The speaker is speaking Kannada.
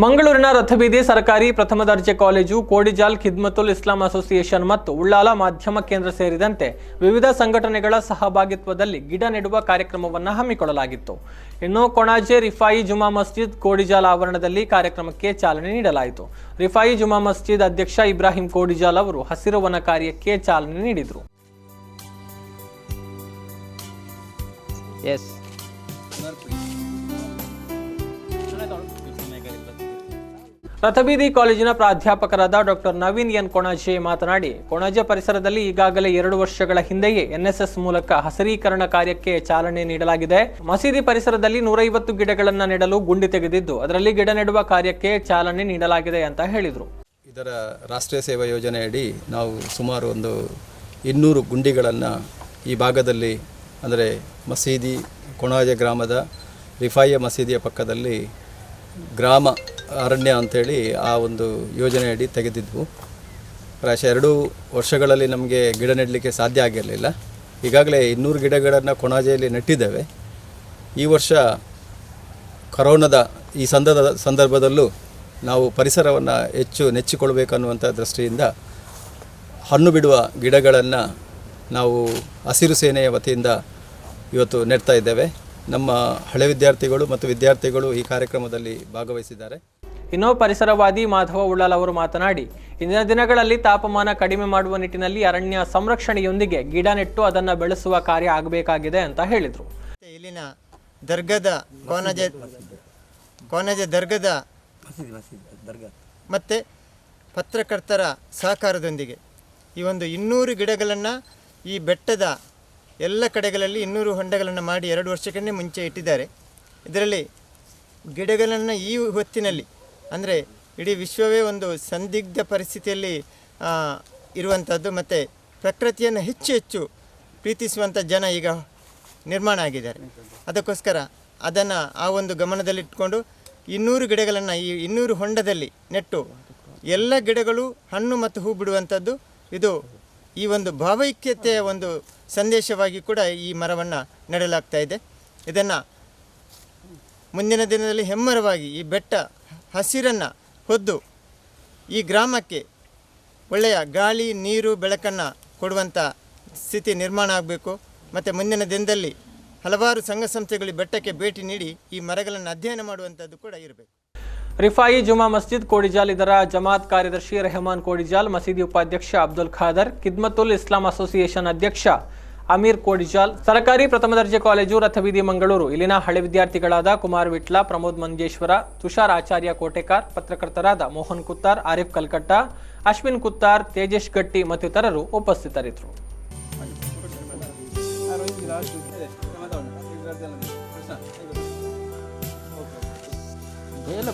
ಮಂಗಳೂರಿನ ರಥಬೀದಿ ಸರ್ಕಾರಿ ಪ್ರಥಮ ದರ್ಜೆ ಕಾಲೇಜು, ಕೋಡಿಜಾಲ್ ಖಿದ್ಮತುಲ್ ಇಸ್ಲಾಂ ಅಸೋಸಿಯೇಷನ್ ಮತ್ತು ಉಳ್ಳಾಲ ಮಾಧ್ಯಮ ಕೇಂದ್ರ ಸೇರಿದಂತೆ ವಿವಿಧ ಸಂಘಟನೆಗಳ ಸಹಭಾಗಿತ್ವದಲ್ಲಿ ಗಿಡ ನೆಡುವ ಕಾರ್ಯಕ್ರಮವನ್ನು ಹಮ್ಮಿಕೊಳ್ಳಲಾಗಿತ್ತು. ಇನ್ನು ಕೊಣಾಜೆ ರಿಫಾಯಿ ಜುಮಾ ಮಸ್ಜಿದ್ ಕೋಡಿಜಾಲ್ ಆವರಣದಲ್ಲಿ ಕಾರ್ಯಕ್ರಮಕ್ಕೆ ಚಾಲನೆ ನೀಡಲಾಯಿತು. ರಿಫಾಯಿ ಜುಮಾ ಮಸ್ಜಿದ್ ಅಧ್ಯಕ್ಷ ಇಬ್ರಾಹಿಂ ಕೋಡಿಜಾಲ್ ಅವರು ಹಸಿರು ವನ ಕಾರ್ಯಕ್ಕೆ ಚಾಲನೆ ನೀಡಿದರು. ರಥಬೀದಿ ಕಾಲೇಜಿನ ಪ್ರಾಧ್ಯಾಪಕರಾದ ಡಾಕ್ಟರ್ ನವೀನ್ ಎನ್ ಕೊಣಾಜೆ ಮಾತನಾಡಿ, ಕೊಣಾಜೆ ಪರಿಸರದಲ್ಲಿ ಈಗಾಗಲೇ 2 ವರ್ಷಗಳ ಹಿಂದೆಯೇ ಎನ್ಎಸ್ಎಸ್ ಮೂಲಕ ಹಸಿರೀಕರಣ ಕಾರ್ಯಕ್ಕೆ ಚಾಲನೆ ನೀಡಲಾಗಿದೆ. ಮಸೀದಿ ಪರಿಸರದಲ್ಲಿ 150 ಗಿಡಗಳನ್ನು ನೆಡಲು ಗುಂಡಿ ತೆಗೆದಿದ್ದು ಅದರಲ್ಲಿ ಗಿಡ ನೆಡುವ ಕಾರ್ಯಕ್ಕೆ ಚಾಲನೆ ನೀಡಲಾಗಿದೆ ಅಂತ ಹೇಳಿದರು. ಇದರ ರಾಷ್ಟ್ರೀಯ ಸೇವಾ ಯೋಜನೆಯಡಿ ನಾವು ಸುಮಾರು 200 ಗುಂಡಿಗಳನ್ನು ಈ ಭಾಗದಲ್ಲಿ, ಅಂದರೆ ಮಸೀದಿ ಕೊಣಾಜೆ ಗ್ರಾಮದ ರಿಫಾಯಿಯ ಮಸೀದಿಯ ಪಕ್ಕದಲ್ಲಿ ಗ್ರಾಮ ಅರಣ್ಯ ಅಂಥೇಳಿ ಆ ಒಂದು ಯೋಜನೆಯಡಿ ತೆಗೆದಿದ್ವು. ಪ್ರಾಯಶಃ 2 ವರ್ಷಗಳಲ್ಲಿ ನಮಗೆ ಗಿಡ ನೆಡಲಿಕ್ಕೆ ಸಾಧ್ಯ ಆಗಿರಲಿಲ್ಲ. ಈಗಾಗಲೇ 200 ಗಿಡಗಳನ್ನು ಕೊಣಾಜೆಯಲ್ಲಿ ನೆಟ್ಟಿದ್ದೇವೆ. ಈ ವರ್ಷ ಕರೋನಾದ ಈ ಸಂದರ್ಭದಲ್ಲೂ ನಾವು ಪರಿಸರವನ್ನು ಹೆಚ್ಚು ನೆಚ್ಚಿಕೊಳ್ಬೇಕನ್ನುವಂಥ ದೃಷ್ಟಿಯಿಂದ ಹಣ್ಣು ಬಿಡುವ ಗಿಡಗಳನ್ನು ನಾವು ಹಸಿರು ಸೇನೆಯ ವತಿಯಿಂದ ಇವತ್ತು ನೆಡ್ತಾ ಇದ್ದೇವೆ. ನಮ್ಮ ಹಳೆ ವಿದ್ಯಾರ್ಥಿಗಳು ಮತ್ತು ವಿದ್ಯಾರ್ಥಿಗಳು ಈ ಕಾರ್ಯಕ್ರಮದಲ್ಲಿ ಭಾಗವಹಿಸಿದ್ದಾರೆ. ಇನ್ನು ಪರಿಸರವಾದಿ ಮಾಧವ ಉಳ್ಳಾಲ್ ಅವರು ಮಾತನಾಡಿ, ಇಂದಿನ ದಿನಗಳಲ್ಲಿ ತಾಪಮಾನ ಕಡಿಮೆ ಮಾಡುವ ನಿಟ್ಟಿನಲ್ಲಿ ಅರಣ್ಯ ಸಂರಕ್ಷಣೆಯೊಂದಿಗೆ ಗಿಡ ನೆಟ್ಟು ಅದನ್ನು ಬೆಳೆಸುವ ಕಾರ್ಯ ಆಗಬೇಕಾಗಿದೆ ಅಂತ ಹೇಳಿದರು. ಇಲ್ಲಿನ ದರ್ಗದ ಕೋನಜೆ ದರ್ಗದ ಮತ್ತು ಪತ್ರಕರ್ತರ ಸಹಕಾರದೊಂದಿಗೆ ಈ ಒಂದು 200 ಗಿಡಗಳನ್ನು ಈ ಬೆಟ್ಟದ ಎಲ್ಲ ಕಡೆಗಳಲ್ಲಿ 200 ಹೊಂಡಗಳನ್ನು ಮಾಡಿ 2 ವರ್ಷಕ್ಕೇ ಮುಂಚೆ ಇಟ್ಟಿದ್ದಾರೆ. ಇದರಲ್ಲಿ ಗಿಡಗಳನ್ನು ಈ ಹೊತ್ತಿನಲ್ಲಿ, ಅಂದರೆ ಇಡೀ ವಿಶ್ವವೇ ಒಂದು ಸಂದಿಗ್ಧ ಪರಿಸ್ಥಿತಿಯಲ್ಲಿ ಇರುವಂಥದ್ದು ಮತ್ತು ಪ್ರಕೃತಿಯನ್ನು ಹೆಚ್ಚು ಪ್ರೀತಿಸುವಂಥ ಜನ ಈಗ ನಿರ್ಮಾಣ ಆಗಿದ್ದಾರೆ. ಅದಕ್ಕೋಸ್ಕರ ಅದನ್ನು ಆ ಒಂದು ಗಮನದಲ್ಲಿಟ್ಕೊಂಡು 200 ಗಿಡಗಳನ್ನು ಈ 200 ಹೊಂಡದಲ್ಲಿ ನೆಟ್ಟು ಎಲ್ಲ ಗಿಡಗಳು ಹಣ್ಣು ಮತ್ತು ಹೂ ಬಿಡುವಂಥದ್ದು, ಇದು ಈ ಒಂದು ಭಾವೈಕ್ಯತೆಯ ಒಂದು ಸಂದೇಶವಾಗಿ ಕೂಡ ಈ ಮರವನ್ನು ನೆಡಲಾಗ್ತಾ ಇದೆ. ಇದನ್ನು ಮುಂದಿನ ದಿನದಲ್ಲಿ ಹೆಮ್ಮರವಾಗಿ ಈ ಬೆಟ್ಟ ಹಸಿರನ್ನು ಹೊದ್ದು ಈ ಗ್ರಾಮಕ್ಕೆ ಒಳ್ಳೆಯ ಗಾಳಿ, ನೀರು, ಬೆಳಕನ್ನು ಕೊಡುವಂಥ ಸ್ಥಿತಿ ನಿರ್ಮಾಣ ಆಗಬೇಕು. ಮತ್ತು ಮುಂದಿನ ದಿನದಲ್ಲಿ ಹಲವಾರು ಸಂಘ ಸಂಸ್ಥೆಗಳು ಬೆಟ್ಟಕ್ಕೆ ಭೇಟಿ ನೀಡಿ ಈ ಮರಗಳನ್ನು ಅಧ್ಯಯನ ಮಾಡುವಂಥದ್ದು ಕೂಡ ಇರಬೇಕು. ರಿಫಾಯಿ ಜುಮಾ ಮಸ್ಜಿದ್ ಕೋಡಿಜಾಲ್ ಇದರ ಜಮಾತ್ ಕಾರ್ಯದರ್ಶಿ ರೆಹಮಾನ್ ಕೋಡಿಜಾಲ್, ಮಸೀದಿ ಉಪಾಧ್ಯಕ್ಷ ಅಬ್ದುಲ್ ಖಾದರ್, ಖಿದ್ಮತುಲ್ ಇಸ್ಲಾಂ ಅಸೋಸಿಯೇಷನ್ ಅಧ್ಯಕ್ಷ ಅಮೀರ್ ಕೋಡಿಜಾಲ್, ಸರ್ಕಾರಿ ಪ್ರಥಮ ದರ್ಜೆ ಕಾಲೇಜು ರಥಬೀದಿ ಮಂಗಳೂರು ಇಲ್ಲಿನ ಹಳೆ ವಿದ್ಯಾರ್ಥಿಗಳಾದ ಕುಮಾರ್ ವಿಟ್ಲ, ಪ್ರಮೋದ್ ಮಂಜೇಶ್ವರ, ತುಷಾರ್ ಆಚಾರ್ಯ ಕೋಟೆಕಾರ್, ಪತ್ರಕರ್ತರಾದ ಮೋಹನ್ ಕುತ್ತಾರ್, ಆರಿಫ್ ಕಲ್ಕಟ್ಟ, ಅಶ್ವಿನ್ ಕುತ್ತಾರ್, ತೇಜೇಶ್ ಗಟ್ಟಿ ಮತ್ತಿತರರು ಉಪಸ್ಥಿತರಿದ್ದರು. Tidak